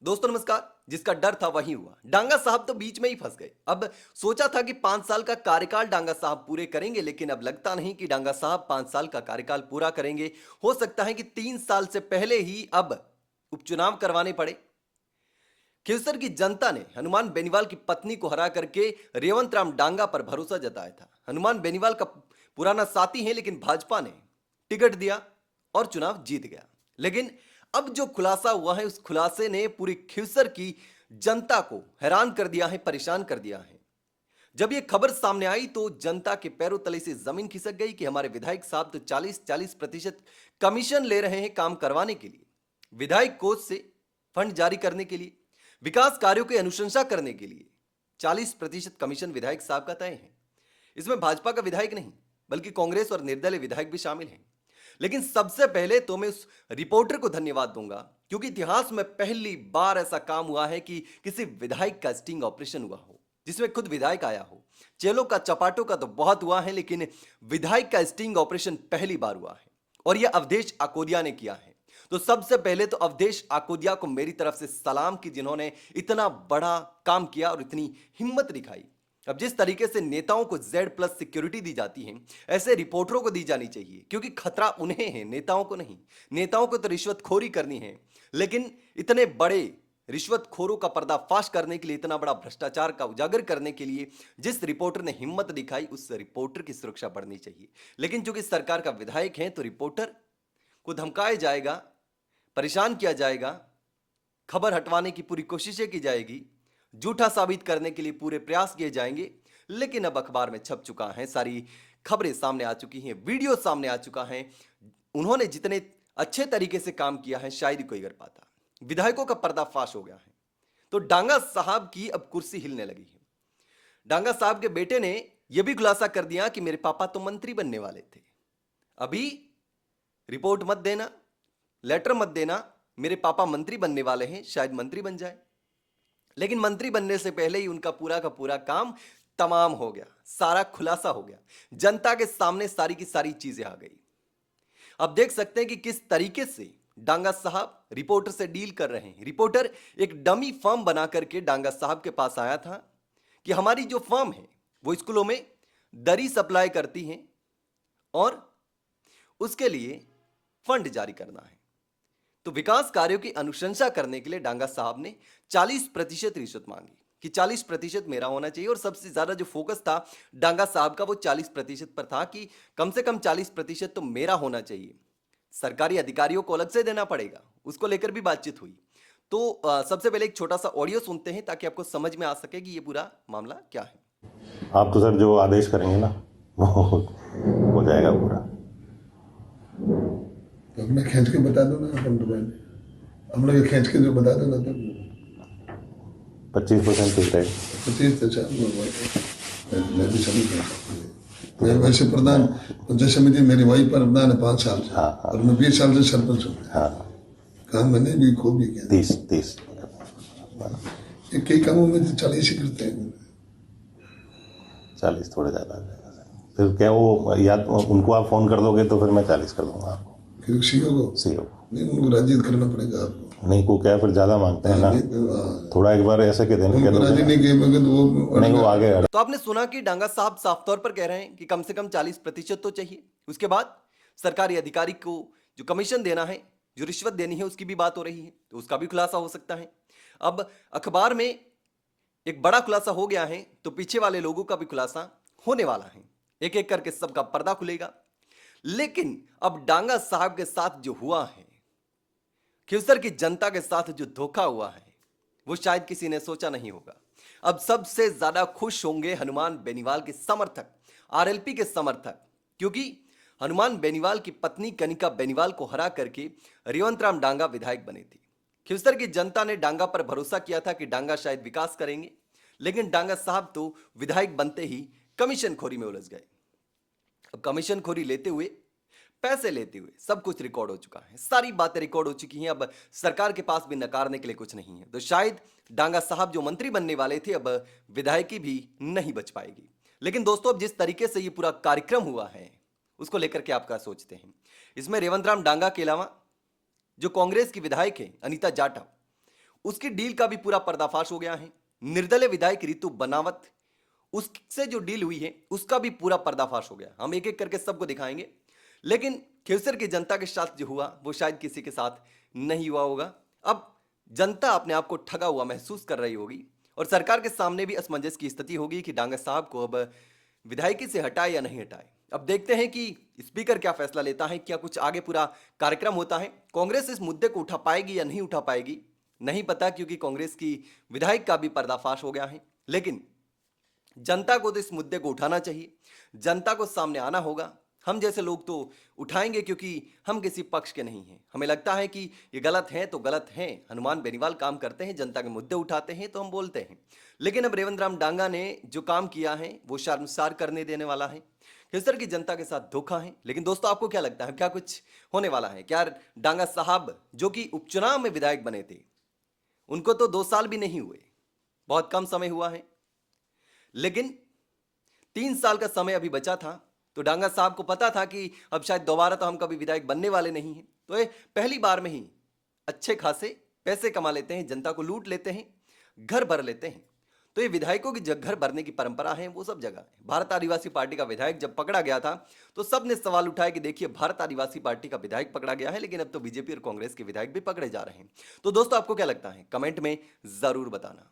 दोस्तों नमस्कार। जिसका डर था वही हुआ। डांगा साहब तो बीच में ही फंस गए। अब सोचा था कि 5 साल का कार्यकाल डांगा साहब पूरे करेंगे, लेकिन अब लगता नहीं कि डांगा साहब 5 साल का कार्यकाल पूरा करेंगे। हो सकता है कि 3 साल से पहले ही अब उपचुनाव करवाने पड़े। खिवसर की जनता ने हनुमान बेनीवाल की पत्नी को हरा करके रेवंत राम डांगा पर भरोसा जताया था। हनुमान बेनीवाल का पुराना साथी है, लेकिन भाजपा ने टिकट दिया और चुनाव जीत गया। लेकिन अब जो खुलासा हुआ है, उस खुलासे ने पूरी खिवसर की जनता को हैरान कर दिया है, परेशान कर दिया है। जब यह खबर सामने आई तो जनता के पैरों तले से जमीन खिसक गई कि हमारे विधायक साहब तो 40-40% कमीशन ले रहे हैं काम करवाने के लिए, विधायक कोष से फंड जारी करने के लिए, विकास कार्यों की अनुशंसा करने के लिए 40% कमीशन विधायक साहब का तय है। इसमें भाजपा का विधायक नहीं, बल्कि कांग्रेस और निर्दलीय विधायक भी शामिल हैं। लेकिन सबसे पहले तो मैं उस रिपोर्टर को धन्यवाद दूंगा, क्योंकि इतिहास में पहली बार ऐसा काम हुआ है कि किसी विधायक का स्टिंग ऑपरेशन हुआ हो जिसमें खुद विधायक आया हो। चेलों का चपाटों का तो बहुत हुआ है, लेकिन विधायक का स्टिंग ऑपरेशन पहली बार हुआ है और यह अवधेश आकोदिया ने किया है। तो सबसे पहले तो अवधेश आकोदिया को मेरी तरफ से सलाम कि जिन्होंने इतना बड़ा काम किया और इतनी हिम्मत दिखाई। अब जिस तरीके से नेताओं को Z+ सिक्योरिटी दी जाती है, ऐसे रिपोर्टरों को दी जानी चाहिए, क्योंकि खतरा उन्हें है, नेताओं को नहीं। नेताओं को तो रिश्वतखोरी करनी है, लेकिन इतने बड़े रिश्वतखोरों का पर्दाफाश करने के लिए, इतना बड़ा भ्रष्टाचार का उजागर करने के लिए जिस रिपोर्टर ने हिम्मत दिखाई, उस रिपोर्टर की सुरक्षा बढ़नी चाहिए। लेकिन चूंकि सरकार का विधायक है, तो रिपोर्टर को धमकाया जाएगा, परेशान किया जाएगा, खबर हटवाने की पूरी कोशिशें की जाएगी, झूठा साबित करने के लिए पूरे प्रयास किए जाएंगे। लेकिन अब अखबार में छप चुका है, सारी खबरें सामने आ चुकी हैं, वीडियो सामने आ चुका है। उन्होंने जितने अच्छे तरीके से काम किया है, शायद ही कोई कर पाता। विधायकों का पर्दाफाश हो गया है। तो डांगा साहब की अब कुर्सी हिलने लगी है। डांगा साहब के बेटे ने यह भी खुलासा कर दिया कि मेरे पापा तो मंत्री बनने वाले थे। अभी रिपोर्ट मत देना, लेटर मत देना, मेरे पापा मंत्री बनने वाले हैं, शायद मंत्री बन जाए। लेकिन मंत्री बनने से पहले ही उनका पूरा का पूरा काम तमाम हो गया, सारा खुलासा हो गया, जनता के सामने सारी की सारी चीजें आ गई। अब देख सकते हैं कि किस तरीके से डांगा साहब रिपोर्टर से डील कर रहे हैं। रिपोर्टर एक डमी फर्म बना करके डांगा साहब के पास आया था कि हमारी जो फर्म है वो स्कूलों में दरी सप्लाई करती है और उसके लिए फंड जारी करना है। तो विकास कार्यों की अनुशंसा करने के लिए डांगा साहब ने 40% रिश्वत मांगी कि 40% मेरा होना चाहिए। और सबसे ज्यादा जो फोकस था डांगा साहब का वो 40% पर था कि कम से कम 40% तो मेरा होना चाहिए, सरकारी अधिकारियों को अलग से देना पड़ेगा। उसको लेकर भी बातचीत हुई। तो सबसे पहले एक छोटा सा ऑडियो सुनते हैं ताकि आपको समझ में आ सके कि ये पूरा मामला क्या है। आप तो सर जो आदेश करेंगे ना वो हो जाएगा पूरा। तो अपना खींच के बता दो ना, हम लोग खींच के जो बता दो ना, तो 25% फिक्स है। 25 अच्छा मैं भी समझ नहीं सकती। मैं वैसे प्रधान पंचायत समिति मेरी वही प्रधान है 5 साल से। और मैं 20 साल से सरपंच हूँ। काम मैंने भी खूब भी किया। 30 कई कामों में तो 40 ही करते हैं। 40 थोड़ा ज्यादा आ जाएगा सर। फिर क्या वो या तो उनको आप फोन कर दोगे तो फिर मैं 40 कर दूंगा आपको। फिर सीओ को नहीं, उनको राजी करना पड़ेगा आपको। नहीं को क्या फिर ज्यादा मांगते हैं ना, थोड़ा एक बार ऐसा कह देना राजी नहीं किए नहीं वो आगे। तो आपने सुना कि डांगा साहब साफ तौर पर कह रहे हैं कि कम से कम 40% तो चाहिए। उसके बाद सरकारी अधिकारी को जो कमीशन देना है, जो रिश्वत देनी है, उसकी भी बात हो रही है। तो उसका भी खुलासा हो सकता है। अब अखबार में एक बड़ा खुलासा हो गया है, तो पीछे वाले लोगों का भी खुलासा होने वाला है। एक एक करके सबका पर्दा खुलेगा। लेकिन अब डांगा साहब के साथ जो हुआ है, खिवसर की जनता के साथ जो धोखा हुआ है, वो शायद किसी ने सोचा नहीं होगा। अब सबसे ज्यादा खुश होंगे हनुमान बेनीवाल के समर्थक, आरएलपी के समर्थक, क्योंकि हनुमान बेनीवाल की पत्नी कनिका बेनीवाल को हरा करके रेवंत राम डांगा विधायक बने थे। खिवसर की जनता ने डांगा पर भरोसा किया था कि डांगा शायद विकास करेंगे, लेकिन डांगा साहब तो विधायक बनते ही कमीशन खोरी में उलझ गए। अब कमीशन खोरी लेते हुए, पैसे लेते हुए सब कुछ रिकॉर्ड हो चुका है, सारी बातें रिकॉर्ड हो चुकी हैं। अब सरकार के पास भी नकारने के लिए कुछ नहीं है। तो शायद डांगा साहब जो मंत्री बनने वाले थे, अब विधायकी भी नहीं बच पाएगी। लेकिन दोस्तों, अब जिस तरीके से ये पूरा कार्यक्रम हुआ है, उसको लेकर के आप क्या सोचते हैं? इसमें रेवंत राम डांगा के अलावा जो कांग्रेस की विधायक है अनीता जाटव, उसकी डील का भी पूरा पर्दाफाश हो गया है। निर्दलीय विधायक रितु बनावत, उससे जो डील हुई है उसका भी पूरा पर्दाफाश हो गया। हम एक एक करके सबको दिखाएंगे, लेकिन खिवसर की जनता के साथ जो हुआ वो शायद किसी के साथ नहीं हुआ होगा। अब जनता अपने आप को ठगा हुआ महसूस कर रही होगी और सरकार के सामने भी असमंजस की स्थिति होगी कि डांगा साहब को अब विधायकी से हटाए या नहीं हटाए। अब देखते हैं कि स्पीकर क्या फैसला लेता है, क्या कुछ आगे पूरा कार्यक्रम होता है। कांग्रेस इस मुद्दे को उठा पाएगी या नहीं उठा पाएगी नहीं पता, क्योंकि कांग्रेस की विधायक का भी पर्दाफाश हो गया है। लेकिन जनता को तो इस मुद्दे को उठाना चाहिए, जनता को सामने आना होगा। हम जैसे लोग तो उठाएंगे क्योंकि हम किसी पक्ष के नहीं हैं। हमें लगता है कि ये गलत है तो गलत है। हनुमान बेनीवाल काम करते हैं, जनता के मुद्दे उठाते हैं तो हम बोलते हैं। लेकिन अब रेवंत राम डांगा ने जो काम किया है वो शर्मसार करने देने वाला है। खिसर की जनता के साथ धोखा है। लेकिन दोस्तों, आपको क्या लगता है, क्या कुछ होने वाला है? क्या डांगा साहब जो कि उपचुनाव में विधायक बने थे, उनको तो 2 साल भी नहीं हुए, बहुत कम समय हुआ है, लेकिन 3 साल का समय अभी बचा था। तो डांगा साहब को पता था कि अब शायद दोबारा तो हम कभी विधायक बनने वाले नहीं हैं, तो ये पहली बार में ही अच्छे खासे पैसे कमा लेते हैं, जनता को लूट लेते हैं, घर भर लेते हैं। तो ये विधायकों की घर भरने की परंपरा है, वो सब जगह है। भारत आदिवासी पार्टी का विधायक जब पकड़ा गया था तो सबने सवाल उठाया कि देखिए, भारत आदिवासी पार्टी का विधायक पकड़ा गया है, लेकिन अब तो बीजेपी और कांग्रेस के विधायक भी पकड़े जा रहे हैं। तो दोस्तों, आपको क्या लगता है, कमेंट में जरूर बताना।